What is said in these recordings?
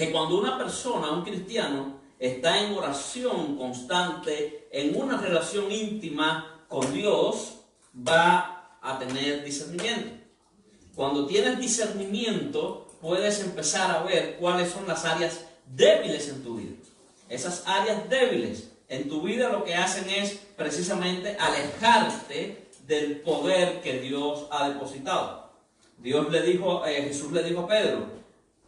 que cuando una persona, un cristiano, está en oración constante, en una relación íntima con Dios, va a tener discernimiento. Cuando tienes discernimiento, puedes empezar a ver cuáles son las áreas débiles en tu vida. Esas áreas débiles en tu vida lo que hacen es precisamente alejarte del poder que Dios ha depositado. Jesús le dijo a Pedro,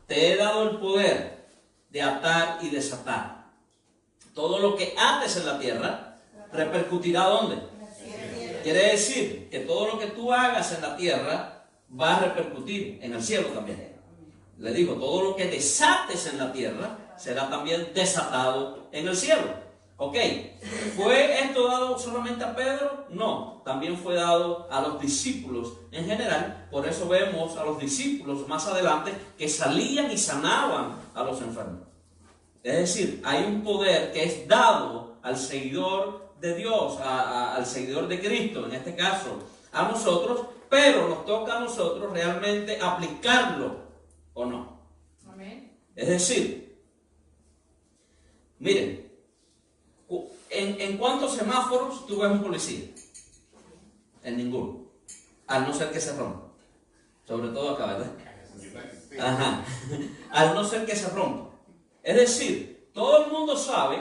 te he dado el poder de atar y desatar. Todo lo que ates en la tierra repercutirá ¿dónde? Quiere decir que todo lo que tú hagas en la tierra va a repercutir en el cielo también. Le digo, todo lo que desates en la tierra será también desatado en el cielo. Ok, ¿fue esto dado solamente a Pedro? No, también fue dado a los discípulos en general. Por eso vemos a los discípulos más adelante que salían y sanaban a los enfermos. Es decir, hay un poder que es dado al seguidor de Dios, al seguidor de Cristo, en este caso a nosotros, pero nos toca a nosotros realmente aplicarlo o no. Amén. Es decir, miren, ¿en cuántos semáforos tú ves un policía? En ninguno, al no ser que se rompa. Sobre todo acá, ¿verdad? Ajá. Al no ser que se rompa. Es decir, todo el mundo sabe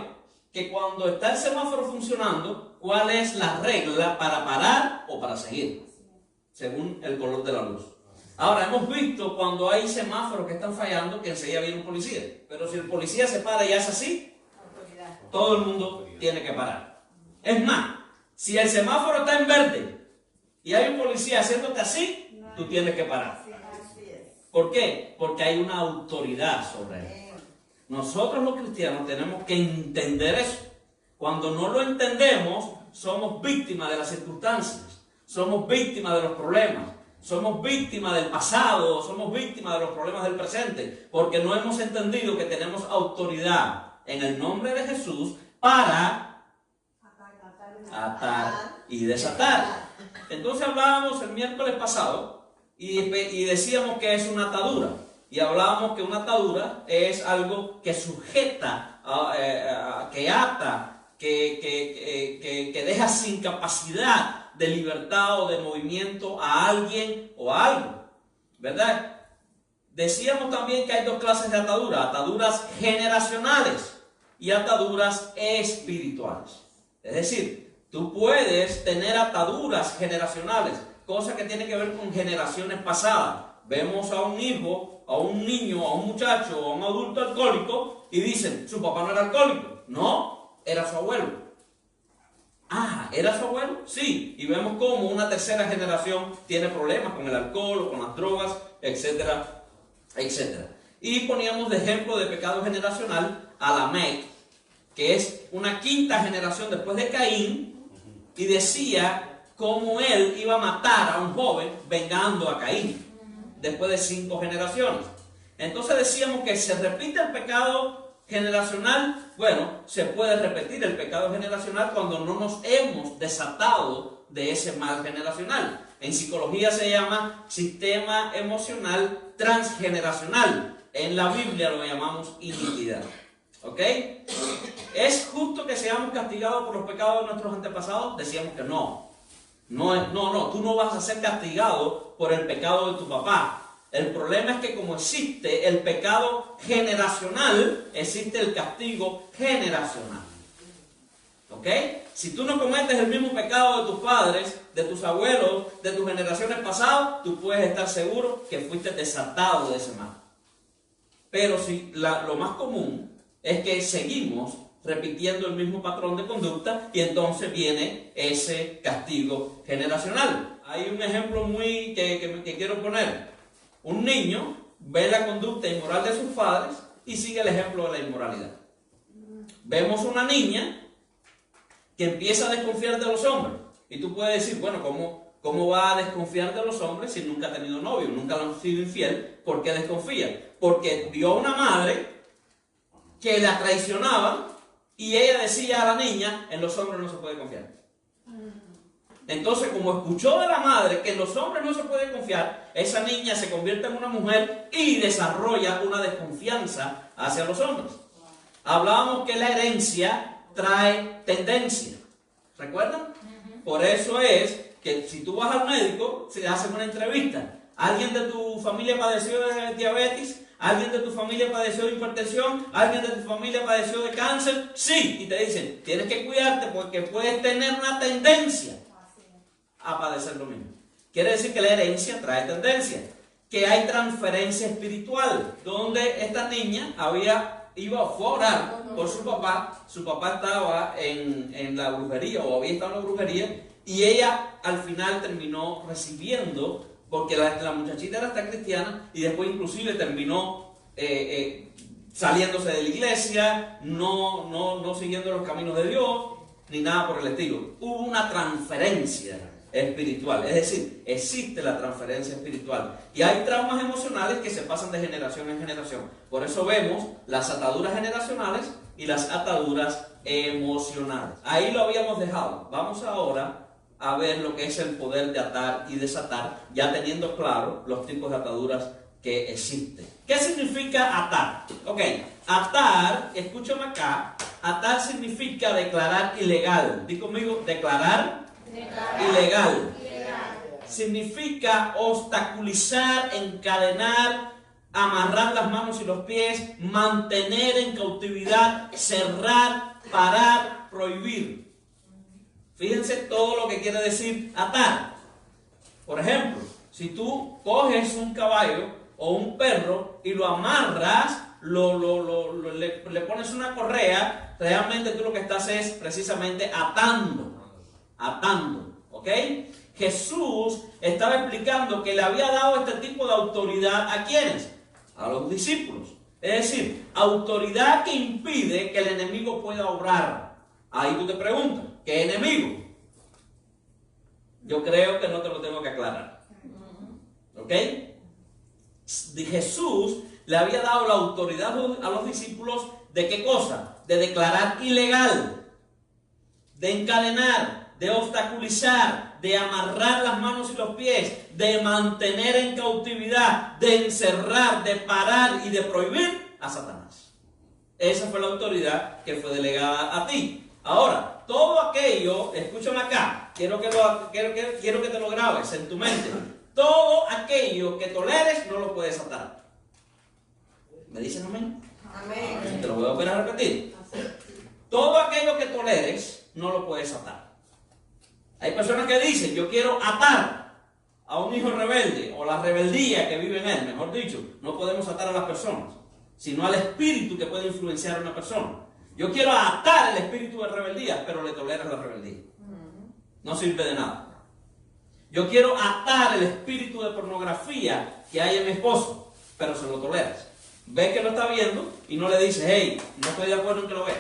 que cuando está el semáforo funcionando, ¿cuál es la regla para parar o para seguir? Según el color de la luz. Ahora, hemos visto cuando hay semáforos que están fallando que enseguida viene un policía. Pero si el policía se para y hace así, todo el mundo tiene que parar. Es más, si el semáforo está en verde y hay un policía haciéndote así, tú tienes que parar. ¿Por qué? Porque hay una autoridad sobre él. Nosotros los cristianos tenemos que entender eso. Cuando no lo entendemos, somos víctimas de las circunstancias, somos víctimas de los problemas, somos víctimas del pasado, somos víctimas de los problemas del presente, porque no hemos entendido que tenemos autoridad en el nombre de Jesús para atar y desatar. Entonces hablábamos el miércoles pasado y decíamos que es una atadura. Y hablábamos que una atadura es algo que sujeta, que ata, que deja sin capacidad de libertad o de movimiento a alguien o a algo, ¿verdad? Decíamos también que hay dos clases de atadura: ataduras generacionales y ataduras espirituales. Es decir, tú puedes tener ataduras generacionales, cosa que tiene que ver con generaciones pasadas. Vemos a un hijo, a un niño, a un muchacho, a un adulto alcohólico y dicen, su papá no era alcohólico. No, era su abuelo. Ah, ¿era su abuelo? Sí. Y vemos cómo una tercera generación tiene problemas con el alcohol o con las drogas, etcétera, etcétera. Y poníamos de ejemplo de pecado generacional a Lamec, que es una quinta generación después de Caín, y decía cómo él iba a matar a un joven vengando a Caín después de 5 generaciones. Entonces decíamos que se repite el pecado generacional. Bueno, se puede repetir el pecado generacional cuando no nos hemos desatado de ese mal generacional. En psicología se llama sistema emocional transgeneracional. En la Biblia lo llamamos iniquidad. ¿Ok? ¿Es justo que seamos castigados por los pecados de nuestros antepasados? Decíamos que no. No, tú no vas a ser castigado por el pecado de tu papá. El problema es que como existe el pecado generacional, existe el castigo generacional. ¿Ok? Si tú no cometes el mismo pecado de tus padres, de tus abuelos, de tus generaciones pasadas, tú puedes estar seguro que fuiste desatado de ese mal. Pero si lo más común es que seguimos repitiendo el mismo patrón de conducta y entonces viene ese castigo generacional. Hay un ejemplo muy que quiero poner. Un niño ve la conducta inmoral de sus padres y sigue el ejemplo de la inmoralidad. Vemos una niña que empieza a desconfiar de los hombres. Y tú puedes decir, bueno, ¿cómo va a desconfiar de los hombres si nunca ha tenido novio, nunca le han sido infiel? ¿Por qué desconfía? Porque vio a una madre que la traicionaba y ella decía a la niña, en los hombres no se puede confiar. Entonces, como escuchó de la madre que en los hombres no se puede confiar, esa niña se convierte en una mujer y desarrolla una desconfianza hacia los hombres. Hablábamos que la herencia trae tendencia. ¿Recuerdan? Por eso es que si tú vas al médico, se hace una entrevista. ¿Alguien de tu familia padeció de diabetes? ¿Alguien de tu familia padeció de hipertensión? ¿Alguien de tu familia padeció de cáncer? Sí. Y te dicen, tienes que cuidarte porque puedes tener una tendencia a padecer lo mismo. Quiere decir que la herencia trae tendencia. Que hay transferencia espiritual, donde esta niña fue a orar por su papá estaba en la brujería o había estado en la brujería y ella al final terminó recibiendo, porque la muchachita era hasta cristiana y después inclusive terminó saliéndose de la iglesia, no siguiendo los caminos de Dios, ni nada por el estilo. Hubo una transferencia espiritual, es decir, existe la transferencia espiritual y hay traumas emocionales que se pasan de generación en generación. Por eso vemos las ataduras generacionales y las ataduras emocionales. Ahí lo habíamos dejado. Vamos ahora a ver lo que es el poder de atar y desatar, ya teniendo claro los tipos de ataduras que existen. ¿Qué significa atar? Ok, atar, escúchame acá, atar significa declarar ilegal. Di conmigo, declarar ilegal. Significa obstaculizar, encadenar, amarrar las manos y los pies, mantener en cautividad, cerrar, parar, prohibir. Fíjense todo lo que quiere decir atar. Por ejemplo, si tú coges un caballo o un perro y lo amarras, le pones una correa, realmente tú lo que estás es precisamente atando, ¿ok? Jesús estaba explicando que le había dado este tipo de autoridad ¿a quiénes? A los discípulos. Es decir, autoridad que impide que el enemigo pueda obrar. Ahí tú te preguntas, ¿qué enemigo? Yo creo que no te lo tengo que aclarar. ¿Ok? Jesús le había dado la autoridad a los discípulos ¿de qué cosa? De declarar ilegal, de encadenar, de obstaculizar, de amarrar las manos y los pies, de mantener en cautividad, de encerrar, de parar y de prohibir a Satanás. Esa fue la autoridad que fue delegada a ti. Ahora, todo aquello, escúchame acá, quiero que te lo grabes en tu mente. Todo aquello que toleres no lo puedes atar. ¿Me dicen amén? Amén. Te lo voy a volver a repetir. Todo aquello que toleres no lo puedes atar. Hay personas que dicen, yo quiero atar a un hijo rebelde, o la rebeldía que vive en él, mejor dicho. No podemos atar a las personas, sino al espíritu que puede influenciar a una persona. Yo quiero atar el espíritu de rebeldía, pero le toleras la rebeldía. No sirve de nada. Yo quiero atar el espíritu de pornografía que hay en mi esposo, pero se lo toleras. Ves que lo está viendo y no le dices, hey, no estoy de acuerdo en que lo veas.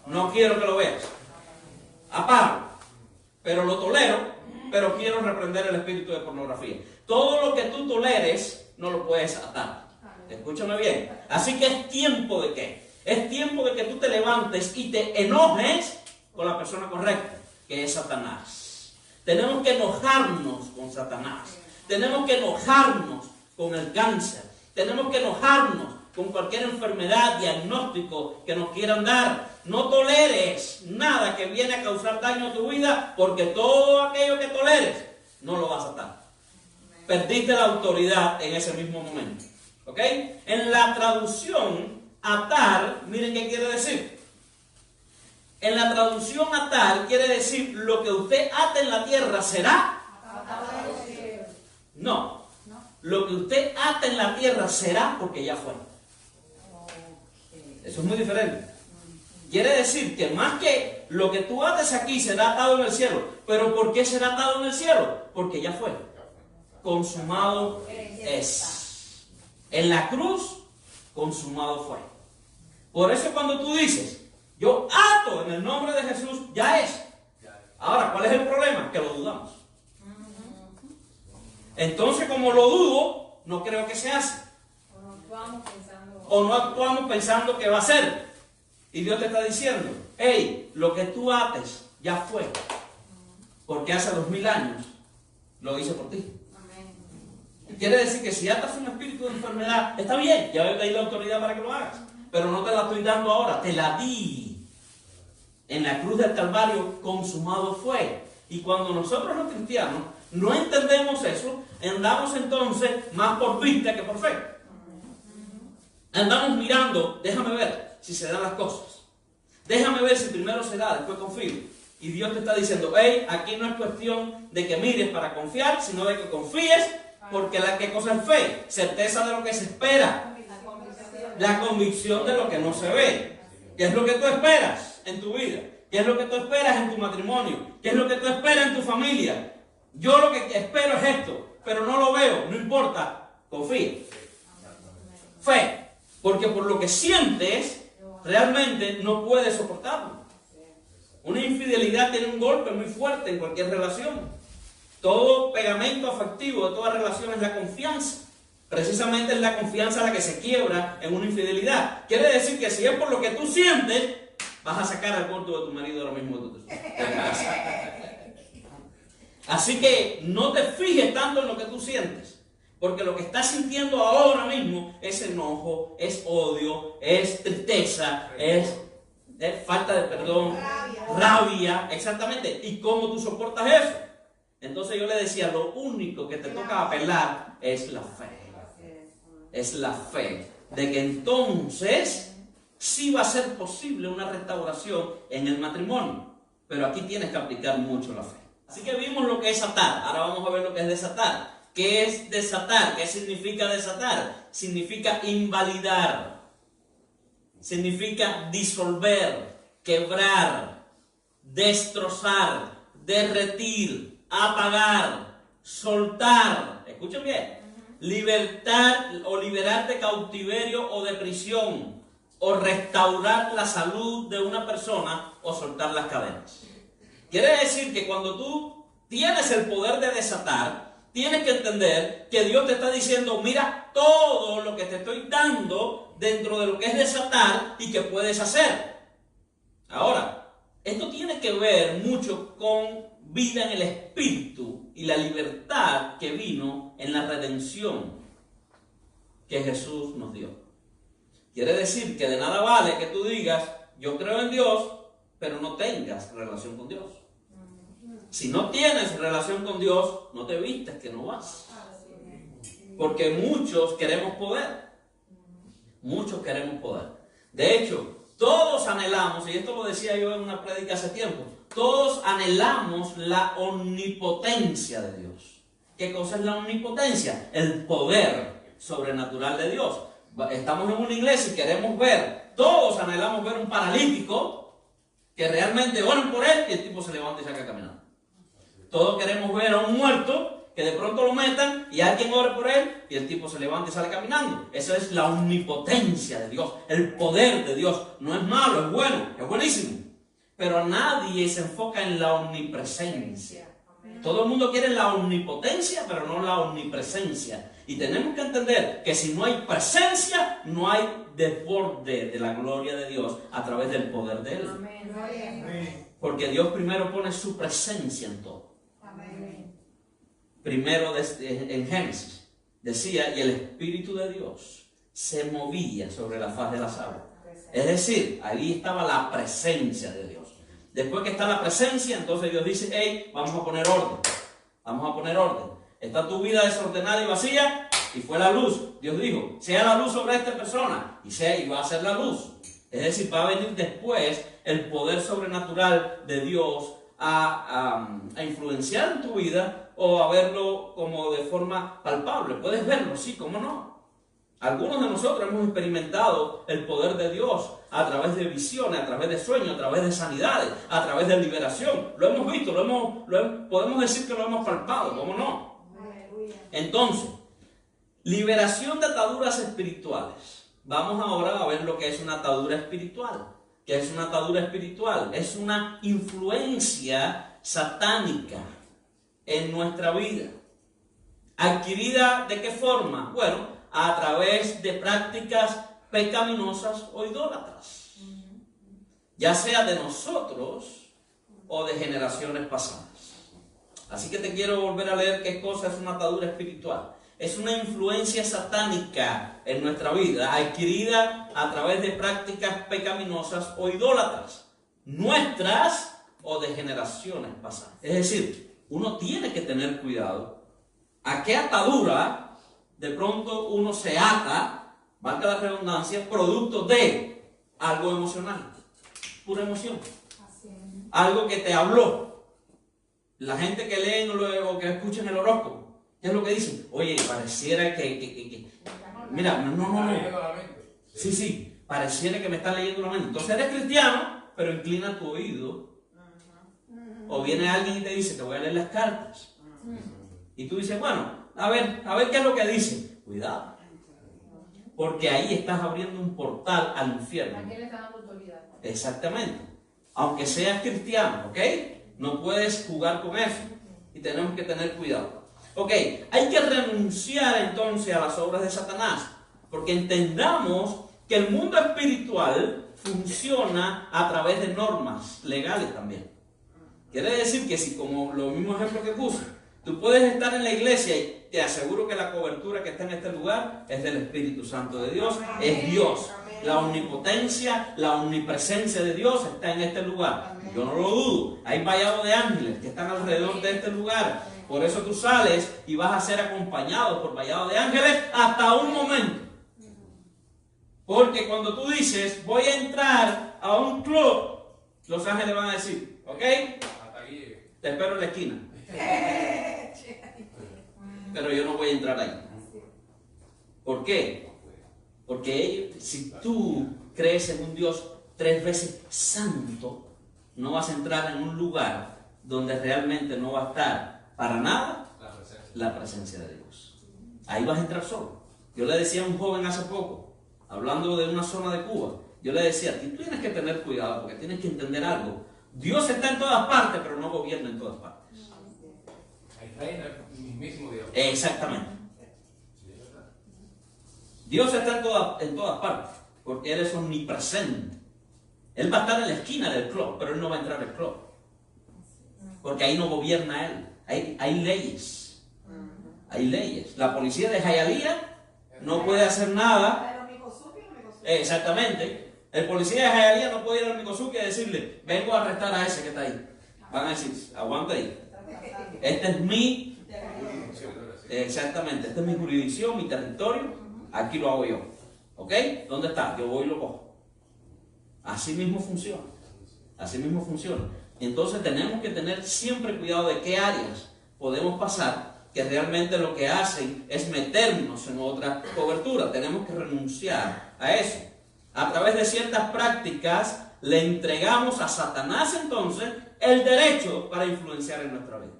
No quiero que lo veas. Apago. Pero lo tolero, pero quiero reprender el espíritu de pornografía. Todo lo que tú toleres no lo puedes atar. Escúchame bien. Así que es tiempo de qué. Es tiempo de que tú te levantes y te enojes con la persona correcta, que es Satanás. Tenemos que enojarnos con Satanás. Tenemos que enojarnos con el cáncer. Tenemos que enojarnos con cualquier enfermedad, diagnóstico que nos quieran dar. No toleres nada que viene a causar daño a tu vida, porque todo aquello que toleres no lo vas a atar. Perdiste la autoridad en ese mismo momento. ¿Ok? En la traducción, atar, miren qué quiere decir. En la traducción atar quiere decir lo que usted ate en la tierra será. No. Lo que usted ate en la tierra será porque ya fue. Eso es muy diferente. Quiere decir que más que lo que tú ates aquí será atado en el cielo. ¿Pero por qué será atado en el cielo? Porque ya fue. Consumado es. En la cruz, consumado fue. Por eso cuando tú dices, yo ato en el nombre de Jesús, ya es. Ahora, ¿cuál es el problema? Que lo dudamos. Entonces, como lo dudo, no creo que se hace. O no actuamos pensando que va a ser. Y Dios te está diciendo, hey, lo que tú ates ya fue. Porque hace 2000 años lo hice por ti. Quiere decir que si atas un espíritu de enfermedad, está bien, ya te di la autoridad para que lo hagas. pero no te la estoy dando ahora, te la di. En la cruz del Calvario consumado fue. Y cuando nosotros los cristianos no entendemos eso, andamos entonces más por vista que por fe. Andamos mirando, déjame ver si se dan las cosas. Déjame ver si primero se da, después confío. Y Dios te está diciendo, hey, aquí no es cuestión de que mires para confiar, sino de que confíes, porque ¿qué cosa es fe? Certeza de lo que se espera. La convicción de lo que no se ve. ¿Qué es lo que tú esperas en tu vida? ¿Qué es lo que tú esperas en tu matrimonio? ¿Qué es lo que tú esperas en tu familia? Yo lo que espero es esto, pero no lo veo, no importa, confía. Fe, porque por lo que sientes, realmente no puedes soportarlo. Una infidelidad tiene un golpe muy fuerte en cualquier relación. Todo pegamento afectivo de toda relación es la confianza. Precisamente es la confianza la que se quiebra en una infidelidad. Quiere decir que si es por lo que tú sientes, vas a sacar al cuarto de tu marido ahora mismo de tu casa. Así que no te fijes tanto en lo que tú sientes, porque lo que estás sintiendo ahora mismo es enojo, es odio, es tristeza, es falta de perdón, rabia, exactamente. ¿Y cómo tú soportas eso? Entonces yo le decía, lo único que te toca apelar es la fe. Es la fe de que entonces sí va a ser posible una restauración en el matrimonio. Pero aquí tienes que aplicar mucho la fe. Así que vimos lo que es atar. Ahora vamos a ver lo que es desatar. ¿Qué es desatar? ¿Qué significa desatar? Significa invalidar. Significa disolver, quebrar, destrozar, derretir, apagar, soltar. Escuchen bien. Libertar o liberar de cautiverio o de prisión, o restaurar la salud de una persona o soltar las cadenas. Quiere decir que cuando tú tienes el poder de desatar, tienes que entender que Dios te está diciendo, mira todo lo que te estoy dando dentro de lo que es desatar y que puedes hacer. Ahora, esto tiene que ver mucho con vida en el Espíritu y la libertad que vino en la redención que Jesús nos dio. Quiere decir que de nada vale que tú digas, yo creo en Dios, pero no tengas relación con Dios. Si no tienes relación con Dios, no te vistes que no vas. Porque muchos queremos poder. Muchos queremos poder. De hecho, todos anhelamos, y esto lo decía yo en una prédica hace tiempo, todos anhelamos la omnipotencia de Dios. ¿Qué cosa es la omnipotencia? El poder sobrenatural de Dios. Estamos en una iglesia y queremos ver, todos anhelamos ver un paralítico que realmente oren por él y el tipo se levanta y saca caminando. Todos queremos ver a un muerto que de pronto lo metan y alguien ore por él y el tipo se levanta y sale caminando. Eso es la omnipotencia de Dios, el poder de Dios. No es malo, es bueno, es buenísimo. Pero nadie se enfoca en la omnipresencia. Todo el mundo quiere la omnipotencia, pero no la omnipresencia. Y tenemos que entender que si no hay presencia, no hay desborde de la gloria de Dios a través del poder de Él. Porque Dios primero pone su presencia en todo. Primero en Génesis decía, y el Espíritu de Dios se movía sobre la faz de las aguas. Es decir, ahí estaba la presencia de Dios. Después que está la presencia, entonces Dios dice, hey, vamos a poner orden. Vamos a poner orden. Está tu vida desordenada y vacía, y fue la luz. Dios dijo, sea la luz sobre esta persona, y va a ser la luz. Es decir, va a venir después el poder sobrenatural de Dios a influenciar en tu vida o a verlo como de forma palpable. Puedes verlo, sí, cómo no. Algunos de nosotros hemos experimentado el poder de Dios a través de visiones, a través de sueños, a través de sanidades, a través de liberación. Lo hemos visto, podemos decir que lo hemos palpado, ¿cómo no? Entonces, liberación de ataduras espirituales. Vamos ahora a ver lo que es una atadura espiritual. ¿Qué es una atadura espiritual? Es una influencia satánica en nuestra vida. ¿Adquirida de qué forma? Bueno, a través de prácticas pecaminosas o idólatras, ya sea de nosotros o de generaciones pasadas. Así que te quiero volver a leer qué cosa es una atadura espiritual. es una influencia satánica en nuestra vida, adquirida a través de prácticas pecaminosas o idólatras, nuestras o de generaciones pasadas. Es decir, uno tiene que tener cuidado a qué atadura de pronto uno se ata, valga la redundancia, producto de algo emocional, pura emoción, algo que te habló. La gente que leen o que escuchan el horóscopo, ¿qué es lo que dicen? Oye, pareciera que mira, no. Sí, pareciera que me están leyendo la mente. Entonces eres cristiano, pero inclina tu oído. O viene alguien y te dice, te voy a leer las cartas. Y tú dices, bueno, a ver qué es lo que dice. Cuidado. Porque ahí estás abriendo un portal al infierno. ¿A quién le está dando autoridad? Exactamente. Aunque seas cristiano, ¿ok? No puedes jugar con eso. Y tenemos que tener cuidado. Ok, hay que renunciar entonces a las obras de Satanás. Porque entendamos que el mundo espiritual funciona a través de normas legales también. Quiere decir que si, como los mismos ejemplos que puse, tú puedes estar en la iglesia y te aseguro que la cobertura que está en este lugar es del Espíritu Santo de Dios, es Dios. La omnipotencia, la omnipresencia de Dios está en este lugar. Yo no lo dudo. Hay vallado de ángeles que están alrededor de este lugar. Por eso tú sales y vas a ser acompañado por vallado de ángeles hasta un momento. Porque cuando tú dices, voy a entrar a un club, los ángeles van a decir, ¿ok? Te espero en la esquina. Pero yo no voy a entrar ahí. ¿Por qué? Porque si tú crees en un Dios 3 veces santo, no vas a entrar en un lugar donde realmente no va a estar para nada la presencia de Dios. Ahí vas a entrar solo. Yo le decía a un joven hace poco, hablando de una zona de Cuba, yo le decía, tú tienes que tener cuidado porque tienes que entender algo. Dios está en todas partes, pero no gobierna en todas partes. Ahí reina el mismísimo Dios. Exactamente. Dios está en todas partes, porque Él es omnipresente. Él va a estar en la esquina del club, pero Él no va a entrar al club. Porque ahí no gobierna Él. Hay leyes. Hay leyes. La policía de Hialeah no puede hacer nada. Exactamente. El policía de Hialeah no puede ir al Miccosukee y decirle, vengo a arrestar a ese que está ahí. Van a decir, aguanta ahí. Este es mi... Exactamente, esta es mi jurisdicción, mi territorio. Aquí lo hago yo. ¿Ok? ¿Dónde está? Yo voy y lo cojo. Así mismo funciona. Así mismo funciona. Entonces tenemos que tener siempre cuidado de qué áreas podemos pasar que realmente lo que hacen es meternos en otra cobertura. Tenemos que renunciar a eso. A través de ciertas prácticas le entregamos a Satanás entonces el derecho para influenciar en nuestra vida.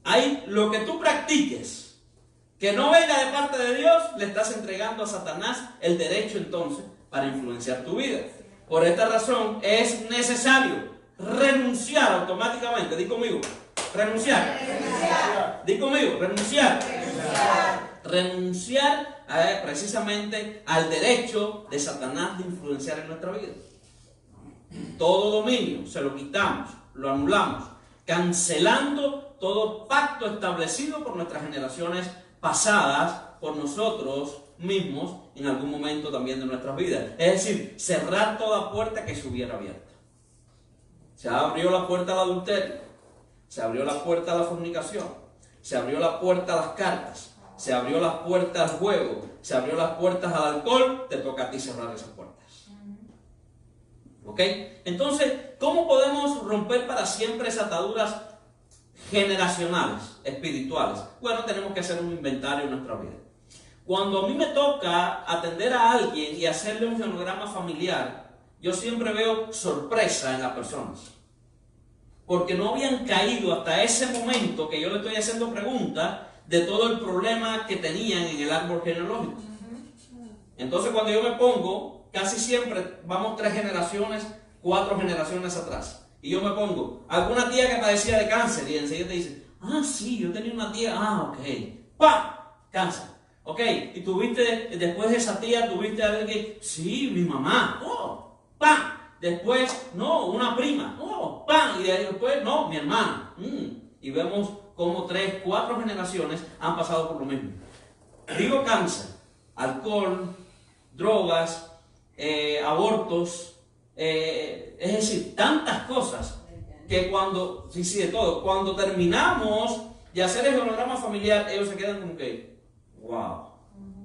Hay lo que tú practiques que no venga de parte de Dios, le estás entregando a Satanás el derecho entonces para influenciar tu vida. Por esta razón es necesario renunciar automáticamente. Di conmigo, renunciar. Di conmigo, renunciar. Renunciar precisamente al derecho de Satanás de influenciar en nuestra vida. Todo dominio se lo quitamos, lo anulamos, cancelando todo pacto establecido por nuestras generaciones pasadas, por nosotros mismos en algún momento también de nuestras vidas. Es decir, cerrar toda puerta que se hubiera abierta. Se abrió la puerta al adulterio, se abrió la puerta a la fornicación, se abrió la puerta a las cartas, se abrió las puertas al juego, se abrió las puertas al alcohol, te toca a ti cerrar esas puertas. ¿Ok? Entonces, ¿cómo podemos romper para siempre esas ataduras generacionales, espirituales? Bueno, tenemos que hacer un inventario en nuestra vida. Cuando a mí me toca atender a alguien y hacerle un genograma familiar, yo siempre veo sorpresa en las personas. Porque no habían caído hasta ese momento que yo le estoy haciendo preguntas de todo el problema que tenían en el árbol genealógico. Entonces cuando yo me pongo, casi siempre vamos 3 generaciones, 4 generaciones atrás. Y yo me pongo, alguna tía que padecía de cáncer, y enseguida te dice, ah, sí, yo tenía una tía, ok, ¡pam! Cáncer. Ok, y tuviste, después de esa tía, tuviste a alguien que, sí, mi mamá, oh, ¡pam! Después, no, una prima, oh, ¡pam! Y después, no, mi hermana. Y vemos como 3, 4 generaciones han pasado por lo mismo. Digo cáncer, alcohol, drogas, abortos, es decir, tantas cosas que cuando, de todo, cuando terminamos de hacer el holograma familiar, ellos se quedan como que, wow,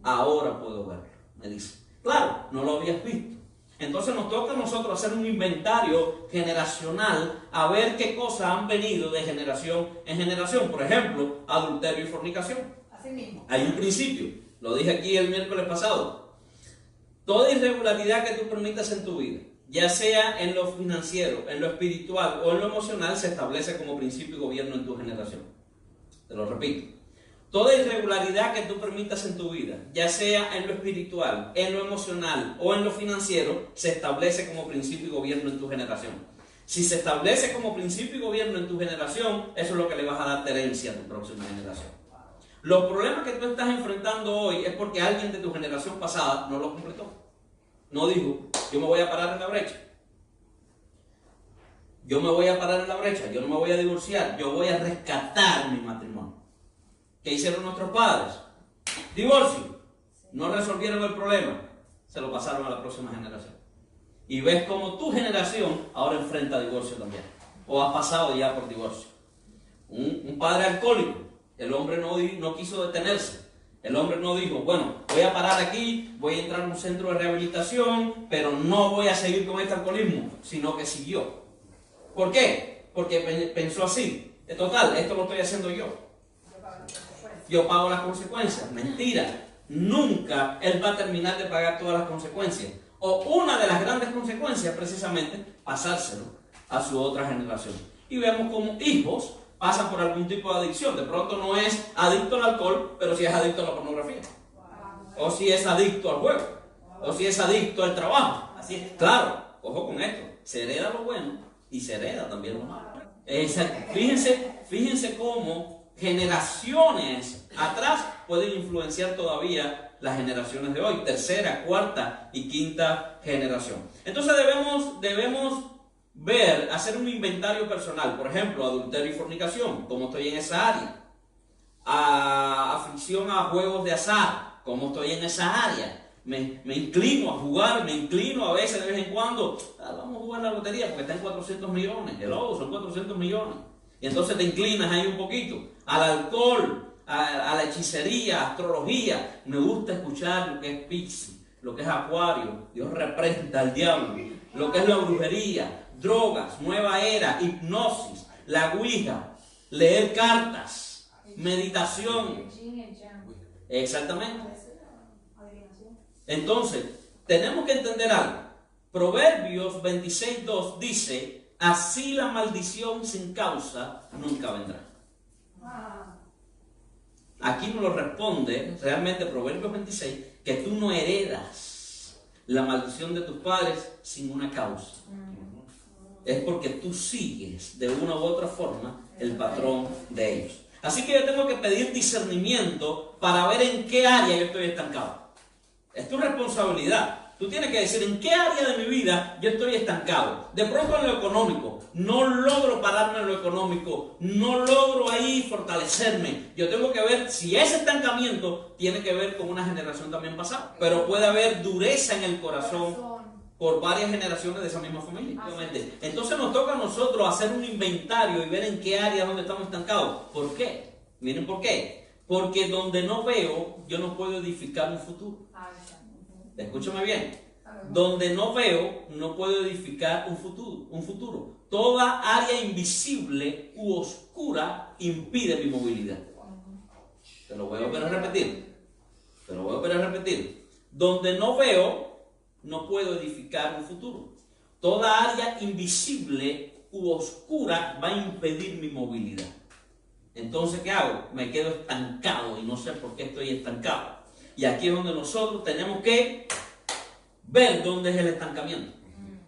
ahora puedo verlo, me dice. Claro, no lo habías visto. Entonces nos toca a nosotros hacer un inventario generacional a ver qué cosas han venido de generación en generación. Por ejemplo, adulterio y fornicación. Así mismo. Hay un principio, lo dije aquí el miércoles pasado. Toda irregularidad que tú permitas en tu vida, ya sea en lo financiero, en lo espiritual o en lo emocional, se establece como principio y gobierno en tu generación. Te lo repito. Toda irregularidad que tú permitas en tu vida, ya sea en lo espiritual, en lo emocional o en lo financiero, se establece como principio y gobierno en tu generación. Si se establece como principio y gobierno en tu generación, eso es lo que le vas a dar herencia a tu próxima generación. Los problemas que tú estás enfrentando hoy es porque alguien de tu generación pasada no lo completó. No dijo, yo me voy a parar en la brecha. Yo me voy a parar en la brecha, yo no me voy a divorciar, yo voy a rescatar mi matrimonio. ¿Qué hicieron nuestros padres? Divorcio. No resolvieron el problema. Se lo pasaron a la próxima generación. Y ves cómo tu generación ahora enfrenta divorcio también. O ha pasado ya por divorcio. Un padre alcohólico. El hombre no quiso detenerse. El hombre no dijo, bueno, voy a parar aquí, voy a entrar a un centro de rehabilitación, pero no voy a seguir con este alcoholismo, sino que siguió. ¿Por qué? Porque pensó así. Total, esto lo estoy haciendo yo. Yo pago las consecuencias. Mentira. Nunca él va a terminar de pagar todas las consecuencias. O una de las grandes consecuencias, precisamente, pasárselo a su otra generación. Y vemos como hijos pasan por algún tipo de adicción. De pronto no es adicto al alcohol, pero sí es adicto a la pornografía. O si es adicto al juego. O si es adicto al trabajo. Así es. Claro, ojo con esto. Se hereda lo bueno y se hereda también lo malo. Fíjense cómo generaciones atrás pueden influenciar todavía las generaciones de hoy, tercera, cuarta y quinta generación. Entonces debemos ver, hacer un inventario personal, por ejemplo, adulterio y fornicación, cómo estoy en esa área, afición a juegos de azar, cómo estoy en esa área, me inclino a jugar, me inclino a veces de vez en cuando, vamos a jugar la lotería porque está en 400 millones, son 400 millones. Y entonces te inclinas ahí un poquito al alcohol, a la hechicería, astrología. Me gusta escuchar lo que es Piscis, lo que es Acuario, Dios reprenda al diablo, lo que es la brujería, drogas, nueva era, hipnosis, la ouija, leer cartas, meditación. Exactamente. Entonces, tenemos que entender algo. Proverbios 26:2 dice: así la maldición sin causa nunca vendrá. Aquí nos lo responde realmente Proverbios 26, que tú no heredas la maldición de tus padres sin una causa. Es porque tú sigues de una u otra forma el patrón de ellos. Así que yo tengo que pedir discernimiento para ver en qué área yo estoy estancado. Es tu responsabilidad. Tú tienes que decir en qué área de mi vida yo estoy estancado. De pronto en lo económico. No logro pararme en lo económico. No logro ahí fortalecerme. Yo tengo que ver si ese estancamiento tiene que ver con una generación también pasada. Pero puede haber dureza en el corazón por varias generaciones de esa misma familia. Entonces nos toca a nosotros hacer un inventario y ver en qué área donde estamos estancados. ¿Por qué? Miren por qué. Porque donde no veo, yo no puedo edificar un futuro. Escúchame bien. Donde no veo, no puedo edificar un futuro. Toda área invisible u oscura impide mi movilidad. Te lo voy a volver a repetir. Donde no veo, no puedo edificar un futuro. Toda área invisible u oscura va a impedir mi movilidad. Entonces, ¿qué hago? Me quedo estancado y no sé por qué estoy estancado. Y aquí es donde nosotros tenemos que ver dónde es el estancamiento.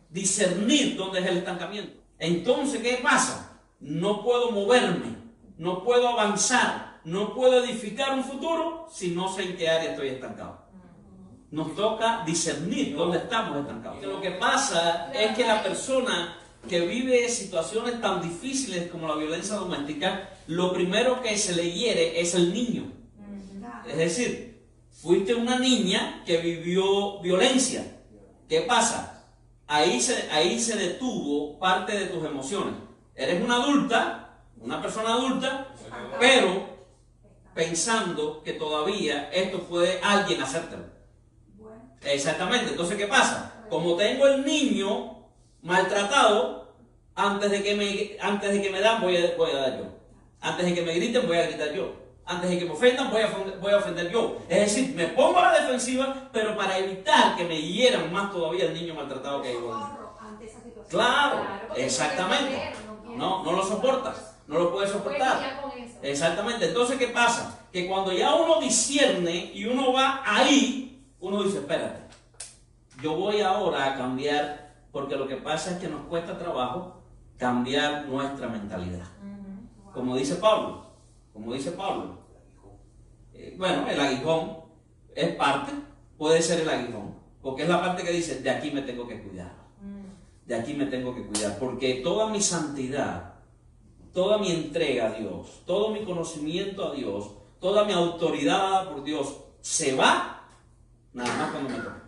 Discernir dónde es el estancamiento. Entonces, ¿qué pasa? No puedo moverme, no puedo avanzar, no puedo edificar un futuro si no sé en qué área estoy estancado. Nos toca discernir dónde estamos estancados. Que lo que pasa es que la persona que vive situaciones tan difíciles como la violencia doméstica, lo primero que se le hiere es el niño. Es decir, fuiste una niña que vivió violencia. ¿Qué pasa? Ahí se detuvo parte de tus emociones. Eres una adulta, una persona adulta, pero pensando que todavía esto puede alguien hacértelo. Exactamente. Entonces, ¿qué pasa? Como tengo el niño maltratado, antes de que me dan, voy a dar yo. Antes de que me griten, voy a gritar yo. Antes de que me ofendan, voy a ofender yo. Es decir, me pongo a la defensiva, pero para evitar que me hieran más todavía el niño maltratado que hay. Claro, exactamente. No lo soportas, no lo puedes soportar. Exactamente. Entonces, ¿qué pasa? Que cuando ya uno discierne y uno va ahí, uno dice, espérate, yo voy ahora a cambiar, porque lo que pasa es que nos cuesta trabajo cambiar nuestra mentalidad. Como dice Pablo. Bueno, el aguijón es parte, puede ser el aguijón, porque es la parte que dice, de aquí me tengo que cuidar. De aquí me tengo que cuidar, porque toda mi santidad, toda mi entrega a Dios, todo mi conocimiento a Dios, toda mi autoridad por Dios, se va nada más cuando me toca.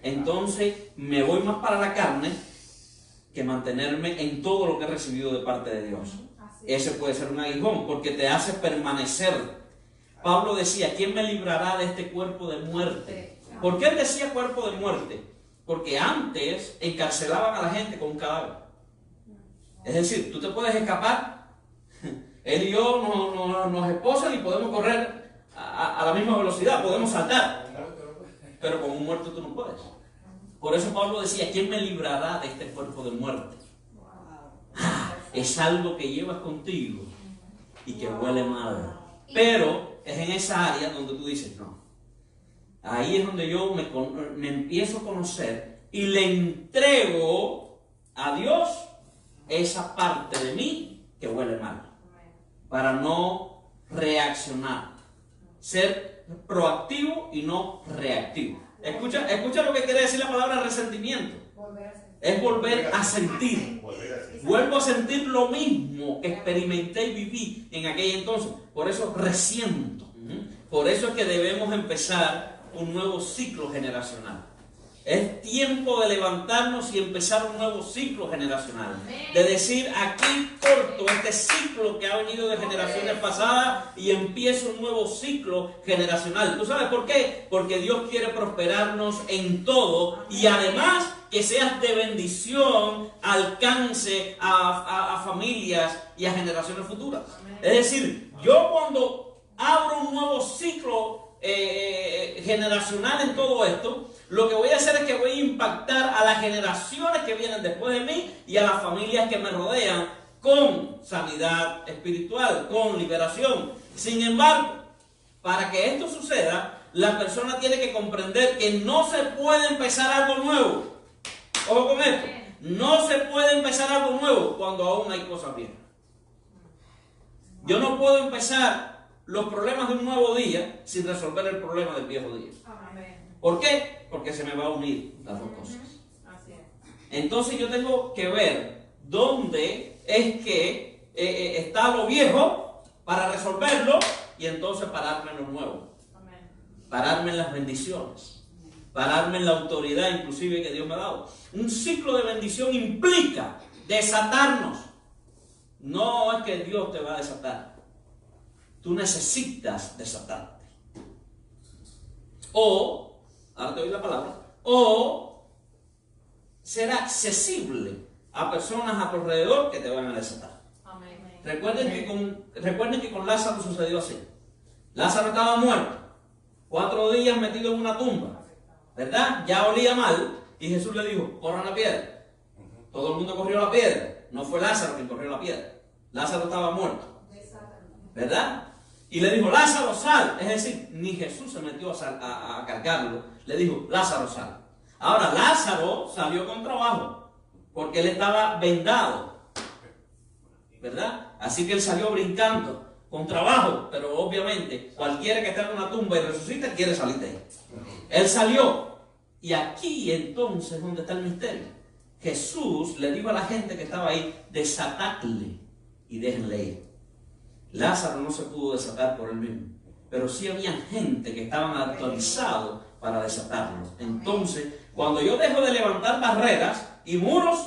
Entonces me voy más para la carne que mantenerme en todo lo que he recibido de parte de Dios. Ese puede ser un aguijón, porque te hace permanecer. Pablo decía, ¿quién me librará de este cuerpo de muerte? ¿Por qué él decía cuerpo de muerte? Porque antes encarcelaban a la gente con un cadáver. Es decir, tú te puedes escapar, él y yo nos esposan y podemos correr a la misma velocidad, podemos saltar, pero con un muerto tú no puedes. Por eso Pablo decía, ¿quién me librará de este cuerpo de muerte? Es algo que llevas contigo y que huele mal, pero es en esa área donde tú dices, no. Ahí es donde yo me empiezo a conocer y le entrego a Dios esa parte de mí que huele mal, para no reaccionar, ser proactivo y no reactivo. Escucha lo que quiere decir la palabra resentimiento. Es volver a sentir. Vuelvo a sentir lo mismo que experimenté y viví en aquel entonces. Por eso resiento. Por eso es que debemos empezar un nuevo ciclo generacional. Es tiempo de levantarnos y empezar un nuevo ciclo generacional. De decir, aquí corto este ciclo que ha venido de generaciones pasadas y empiezo un nuevo ciclo generacional. ¿Tú sabes por qué? Porque Dios quiere prosperarnos en todo y además que seas de bendición, alcance a familias y a generaciones futuras. Es decir, yo cuando abro un nuevo ciclo generacional en todo esto, lo que voy a hacer es que voy a impactar a las generaciones que vienen después de mí y a las familias que me rodean con sanidad espiritual, con liberación. Sin embargo, para que esto suceda, la persona tiene que comprender que no se puede empezar algo nuevo. Ojo con esto, no se puede empezar algo nuevo cuando aún hay cosas viejas. Yo no puedo empezar los problemas de un nuevo día sin resolver el problema del viejo día. ¿Por qué? Porque se me va a unir las dos cosas. Entonces yo tengo que ver dónde es que está lo viejo para resolverlo y entonces pararme en lo nuevo. Pararme en las bendiciones. Pararme en la autoridad inclusive que Dios me ha dado. Un ciclo de bendición implica desatarnos. No es que Dios te va a desatar. Tú necesitas desatarte. O, ahora te doy la palabra, o ser accesible a personas a tu alrededor que te van a desatar. Amén. Recuerden que con Lázaro sucedió así. Lázaro estaba muerto, 4 días metido en una tumba, ¿verdad? Ya olía mal y Jesús le dijo, corran la piedra. Todo el mundo corrió la piedra. No fue Lázaro quien corrió la piedra. Lázaro estaba muerto, ¿verdad? Y le dijo, Lázaro, sal. Es decir, ni Jesús se metió a cargarlo. Le dijo, Lázaro, sal. Ahora, Lázaro salió con trabajo, porque él estaba vendado, ¿verdad? Así que él salió brincando, con trabajo. Pero obviamente, cualquiera que está en una tumba y resucita, quiere salir de ahí. Él salió. Y aquí entonces, ¿dónde está el misterio? Jesús le dijo a la gente que estaba ahí, desatadle y déjenle ir. Lázaro no se pudo desatar por él mismo, pero sí había gente que estaban autorizados para desatarlo. Entonces, cuando yo dejo de levantar barreras y muros,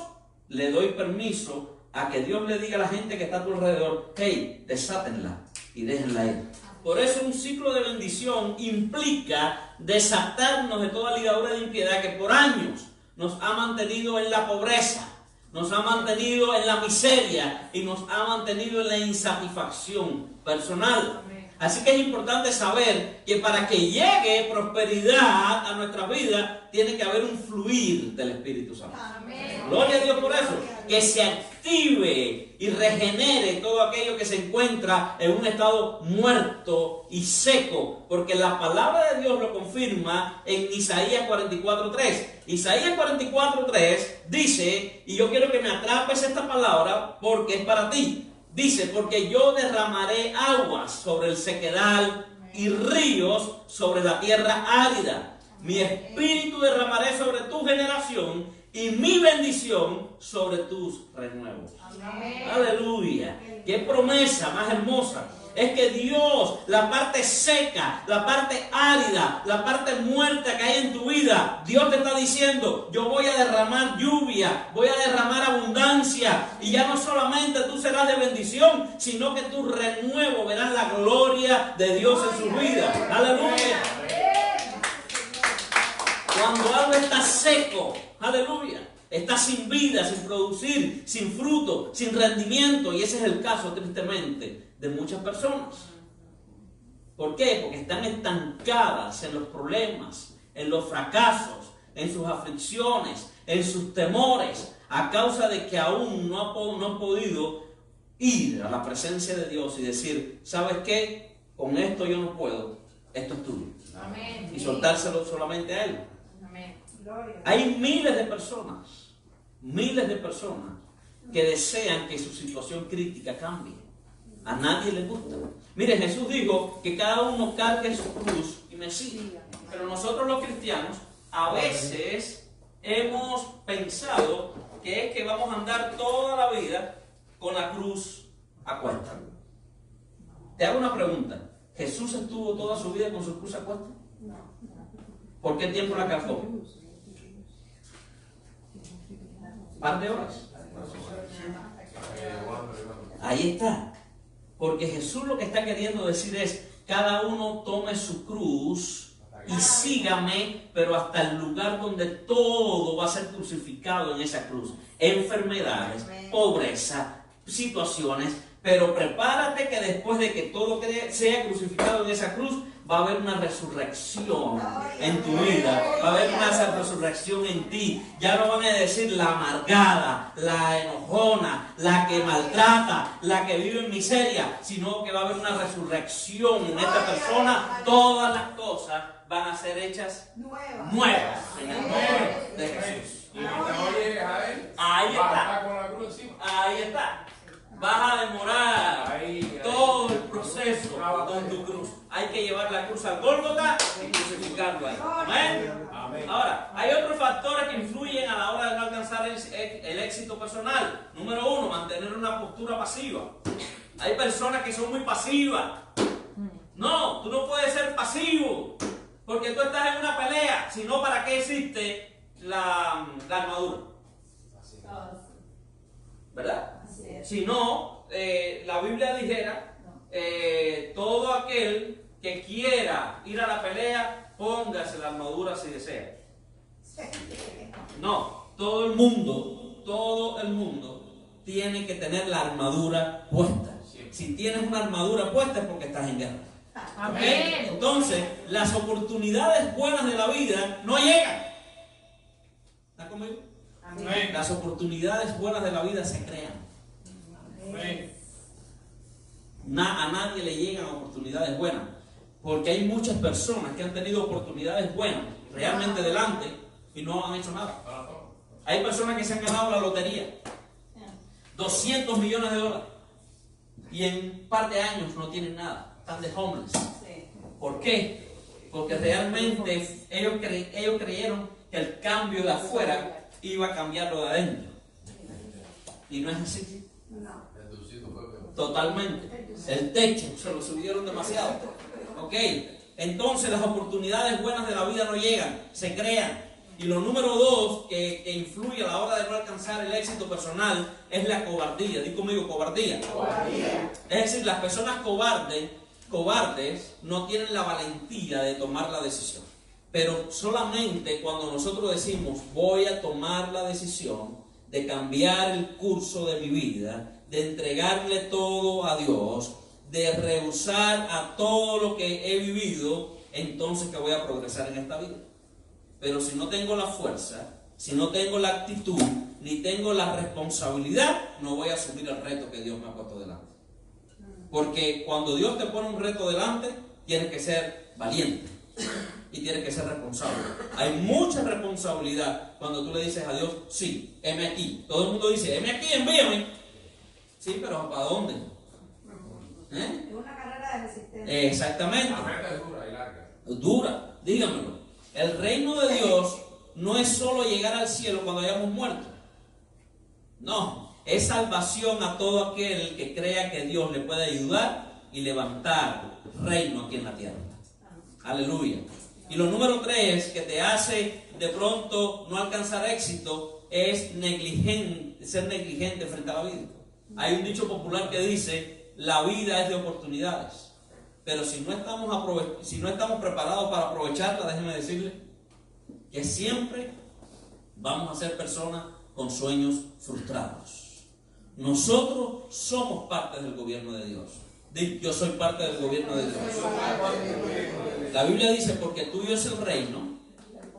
le doy permiso a que Dios le diga a la gente que está a tu alrededor, hey, desátenla y déjenla ir. Por eso un ciclo de bendición implica desatarnos de toda ligadura de impiedad que por años nos ha mantenido en la pobreza, nos ha mantenido en la miseria y nos ha mantenido en la insatisfacción personal. Así que es importante saber que para que llegue prosperidad a nuestra vida, tiene que haber un fluir del Espíritu Santo. Amén. Gloria a Dios por eso. Que se active y regenere todo aquello que se encuentra en un estado muerto y seco. Porque la palabra de Dios lo confirma en Isaías 44:3. Isaías 44:3 dice, y yo quiero que me atrapes esta palabra porque es para ti. Dice, porque yo derramaré aguas sobre el sequedal y ríos sobre la tierra árida. Mi espíritu derramaré sobre tu generación y mi bendición sobre tus renuevos. Amén. Aleluya. Qué promesa más hermosa. Es que Dios, la parte seca, la parte árida, la parte muerta que hay en tu vida, Dios te está diciendo, yo voy a derramar lluvia, voy a derramar abundancia, y ya no solamente tú serás de bendición, sino que tu renuevo verás la gloria de Dios en su vida. Aleluya. Cuando algo está seco, aleluya, está sin vida, sin producir, sin fruto, sin rendimiento, y ese es el caso, tristemente, de muchas personas. ¿Por qué? Porque están estancadas en los problemas, en los fracasos, en sus aflicciones, en sus temores, a causa de que aún no han podido ir a la presencia de Dios y decir, ¿sabes qué? Con esto yo no puedo, esto es tuyo. Amén. Y soltárselo solamente a Él. Amén. Hay miles de personas que desean que su situación crítica cambie. A nadie le gusta. Mire, Jesús dijo que cada uno cargue su cruz y me siga. Pero nosotros los cristianos a veces hemos pensado que es que vamos a andar toda la vida con la cruz a cuesta. Te hago una pregunta. ¿Jesús estuvo toda su vida con su cruz a cuesta? ¿Por qué tiempo la cargó? ¿Par de horas? Ahí está. Porque Jesús lo que está queriendo decir es, cada uno tome su cruz y sígame, pero hasta el lugar donde todo va a ser crucificado en esa cruz. Enfermedades, pobreza, situaciones, pero prepárate que después de que todo sea crucificado en esa cruz, va a haber una resurrección en tu vida, va a haber una resurrección en ti. Ya no van a decir la amargada, la enojona, la que maltrata, la que vive en miseria, sino que va a haber una resurrección en esta persona. Todas las cosas van a ser hechas nuevas en el nombre de Jesús. Ahí está. Ahí está. Vas a demorar todo el proceso con tu cruz. Hay que llevar la cruz al Gólgota y crucificarlo ahí. Amén. Ahora, hay otros factores que influyen a la hora de no alcanzar el éxito personal. Número 1, mantener una postura pasiva. Hay personas que son muy pasivas. No, tú no puedes ser pasivo, porque tú estás en una pelea. Si no, ¿para qué existe la armadura? ¿Verdad? Si no, la Biblia dijera, todo aquel que quiera ir a la pelea, póngase la armadura si desea. No, todo el mundo tiene que tener la armadura puesta. Si tienes una armadura puesta es porque estás en guerra. ¿Okay? Entonces, las oportunidades buenas de la vida no llegan. ¿Estás conmigo? Amén. Las oportunidades buenas de la vida se crean. A nadie le llegan oportunidades buenas, porque hay muchas personas que han tenido oportunidades buenas realmente delante y no han hecho nada. Hay personas que se han ganado la lotería, 200 millones de dólares, y en un par de años no tienen nada, están de homeless. ¿Por qué? Porque realmente ellos creyeron que el cambio de afuera iba a cambiarlo de adentro. Y no es así. Totalmente. El techo se lo subieron demasiado. Ok. Entonces las oportunidades buenas de la vida no llegan, se crean. Y lo número 2 que influye a la hora de no alcanzar el éxito personal es la cobardía. Di conmigo, cobardía. Es decir, las personas cobardes no tienen la valentía de tomar la decisión. Pero solamente cuando nosotros decimos voy a tomar la decisión de cambiar el curso de mi vida, de entregarle todo a Dios, de rehusar a todo lo que he vivido, entonces que voy a progresar en esta vida. Pero si no tengo la fuerza, si no tengo la actitud, ni tengo la responsabilidad, no voy a asumir el reto que Dios me ha puesto delante. Porque cuando Dios te pone un reto delante, tienes que ser valiente y tienes que ser responsable. Hay mucha responsabilidad cuando tú le dices a Dios, sí, heme aquí. Todo el mundo dice, heme aquí, envíame. Sí, pero ¿para dónde? Es una carrera de resistencia. Exactamente. La meta es dura y larga. Dura, dígamelo. El reino de Dios no es solo llegar al cielo cuando hayamos muerto. No, es salvación a todo aquel que crea que Dios le puede ayudar y levantar reino aquí en la tierra. Aleluya. Y lo número 3 que te hace de pronto no alcanzar éxito es ser negligente frente a la vida. Hay un dicho popular que dice, la vida es de oportunidades. Pero si no estamos preparados para aprovecharla, déjenme decirle que siempre vamos a ser personas con sueños frustrados. Nosotros somos parte del gobierno de Dios. Yo soy parte del gobierno de Dios. La Biblia dice, porque tuyo es el reino,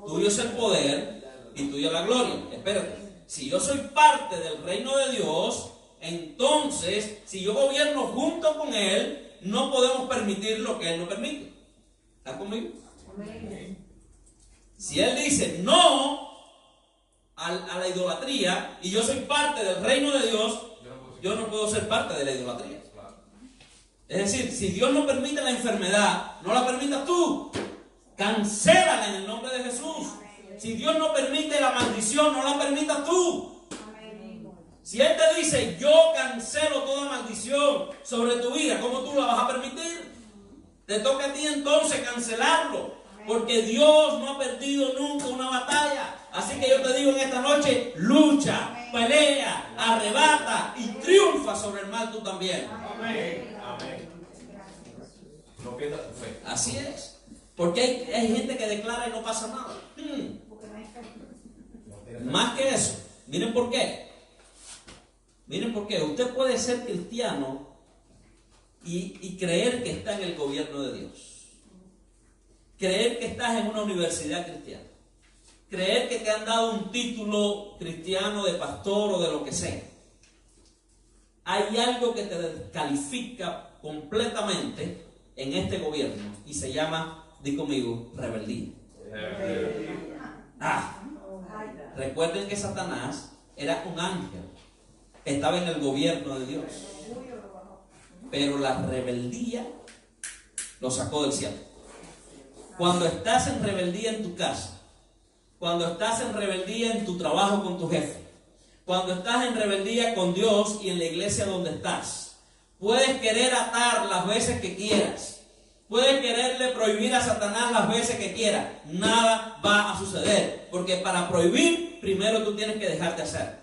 tuyo es el poder y tuya la gloria. Espérate, si yo soy parte del reino de Dios, entonces, si yo gobierno junto con Él, no podemos permitir lo que Él no permite. ¿Está conmigo? Si Él dice no a la idolatría y yo soy parte del reino de Dios, yo no puedo ser parte de la idolatría. Es decir, si Dios no permite la enfermedad, no la permitas tú. Cancélala en el nombre de Jesús. Si Dios no permite la maldición, no la permitas tú. Si Él te dice, yo cancelo toda maldición sobre tu vida, ¿cómo tú la vas a permitir? Te toca a ti entonces cancelarlo, porque Dios no ha perdido nunca una batalla. Así que yo te digo en esta noche, lucha, pelea, arrebata y triunfa sobre el mal tú también. Amén. Amén. No pierdas tu fe. Así es. Porque hay gente que declara y no pasa nada. Más que eso, miren por qué. Miren por qué. Usted puede ser cristiano y creer que está en el gobierno de Dios. Creer que estás en una universidad cristiana. Creer que te han dado un título cristiano de pastor o de lo que sea. Hay algo que te descalifica completamente en este gobierno y se llama, di conmigo, rebeldía. Recuerden que Satanás era un ángel, estaba en el gobierno de Dios, pero la rebeldía lo sacó del cielo. Cuando estás en rebeldía en tu casa, cuando estás en rebeldía en tu trabajo con tu jefe, cuando estás en rebeldía con Dios y en la iglesia donde estás, puedes querer atar las veces que quieras, puedes quererle prohibir a Satanás las veces que quieras, nada va a suceder, porque para prohibir, primero tú tienes que dejar de hacer.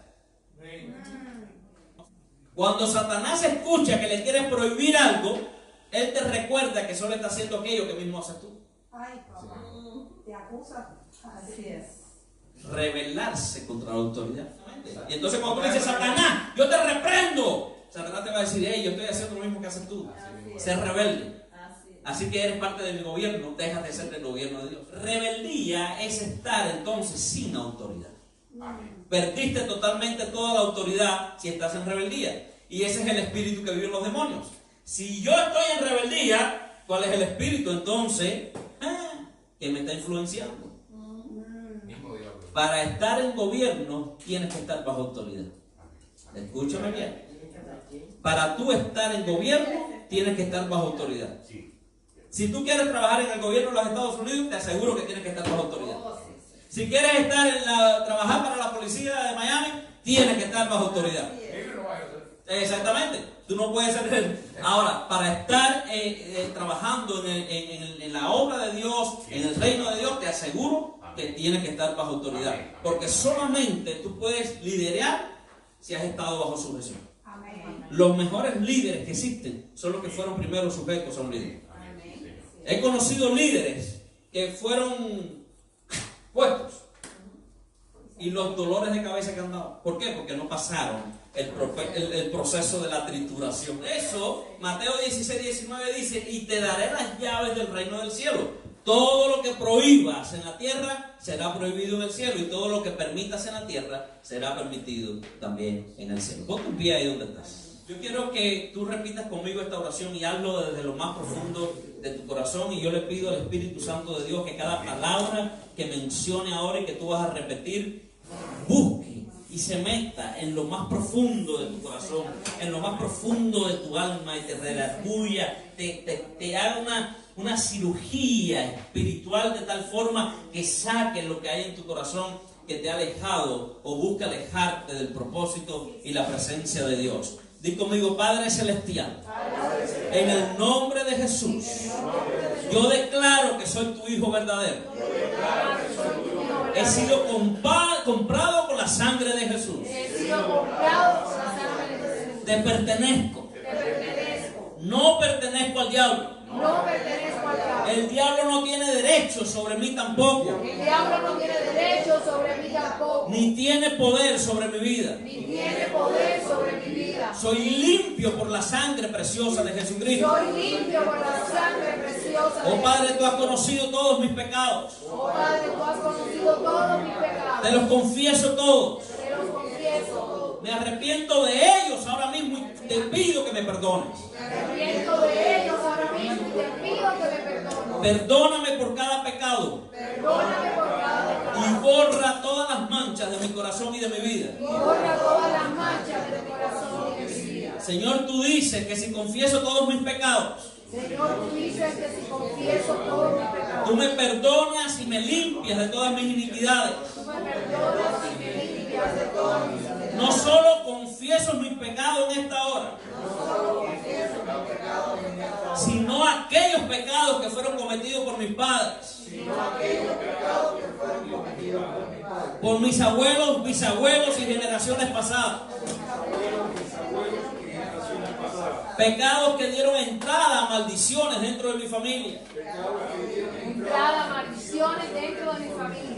Cuando Satanás escucha que le quieres prohibir algo, él te recuerda que solo está haciendo aquello que mismo haces tú. Ay, papá, te acusa. Así es. Rebelarse contra la autoridad. Y entonces cuando tú dices, Satanás, yo te reprendo, Satanás te va a decir, hey, yo estoy haciendo lo mismo que haces tú. Ser rebelde. Así que eres parte del gobierno, dejas de ser del gobierno de Dios. Rebeldía es estar entonces sin autoridad. Perdiste totalmente toda la autoridad si estás en rebeldía. Y ese es el espíritu que viven los demonios. Si yo estoy en rebeldía, ¿cuál es el espíritu entonces que me está influenciando? Para estar en gobierno tienes que estar bajo autoridad. Escúchame bien. Para tú estar en gobierno tienes que estar bajo autoridad. Si tú quieres trabajar en el gobierno de los Estados Unidos, te aseguro que tienes que estar bajo autoridad. Si quieres trabajar para la policía policía de Miami, tienes que estar bajo autoridad. Maybe no vaya a ser. Exactamente. Tú no puedes ser... Ahora, para estar trabajando en la obra de Dios, en el reino de Dios, te aseguro que tienes que estar bajo autoridad. Porque solamente tú puedes liderar si has estado bajo sujeción. Amén. Los mejores líderes que existen son los que fueron primero sujetos a un líder. He conocido líderes que fueron puestos y los dolores de cabeza que han dado. ¿Por qué? Porque no pasaron el proceso de la trituración. Eso, Mateo 16, 19 dice: y te daré las llaves del reino del cielo. Todo lo que prohíbas en la tierra será prohibido en el cielo, y todo lo que permitas en la tierra será permitido también en el cielo. Ponte un pie ahí donde estás. Yo quiero que tú repitas conmigo esta oración y hazlo desde lo más profundo de tu corazón, y yo le pido al Espíritu Santo de Dios que cada palabra que mencione ahora y que tú vas a repetir, busque y se meta en lo más profundo de tu corazón, en lo más profundo de tu alma, y te redarguya, te haga una cirugía espiritual de tal forma que saque lo que hay en tu corazón que te ha alejado o busca alejarte del propósito y la presencia de Dios. Di conmigo: Padre Celestial, en el nombre de Jesús, yo declaro que soy tu hijo verdadero. He sido comprado con la sangre de Jesús. Te pertenezco. No pertenezco al diablo. No pertenezco al diablo. El diablo no tiene derecho sobre mí tampoco. El diablo no tiene derecho sobre mí tampoco. Ni tiene poder sobre mi vida. Ni tiene poder sobre mi vida. Soy limpio por la sangre preciosa de Jesucristo. Soy limpio por la sangre preciosa de Oh Padre, tú has conocido todos mis pecados. Oh Padre, tú has conocido todos mis pecados. Te los confieso todos. Te los confieso todos. Me arrepiento de ellos ahora mismo y te pido que me perdones. Me arrepiento de ellos ahora mismo y te pido que me perdones. Perdóname por cada pecado Perdóname por cada pecado. y borra todas las manchas de mi corazón y de mi vida. Y borra todas las manchas de mi corazón y de mi vida. Señor, tú dices que si confieso todos mis pecados, Señor, tú dices que si confieso todos mis pecados, tú me perdonas y me limpias de todas mis iniquidades. tú me perdonas y me limpias de todas mis iniquidades. No solo confieso mis pecados en esta hora, sino aquellos pecados que fueron cometidos por mis padres, por mis abuelos, bisabuelos y generaciones pasadas. Pecados que dieron entrada a maldiciones dentro de mi familia. Entrada, maldiciones dentro de mi familia.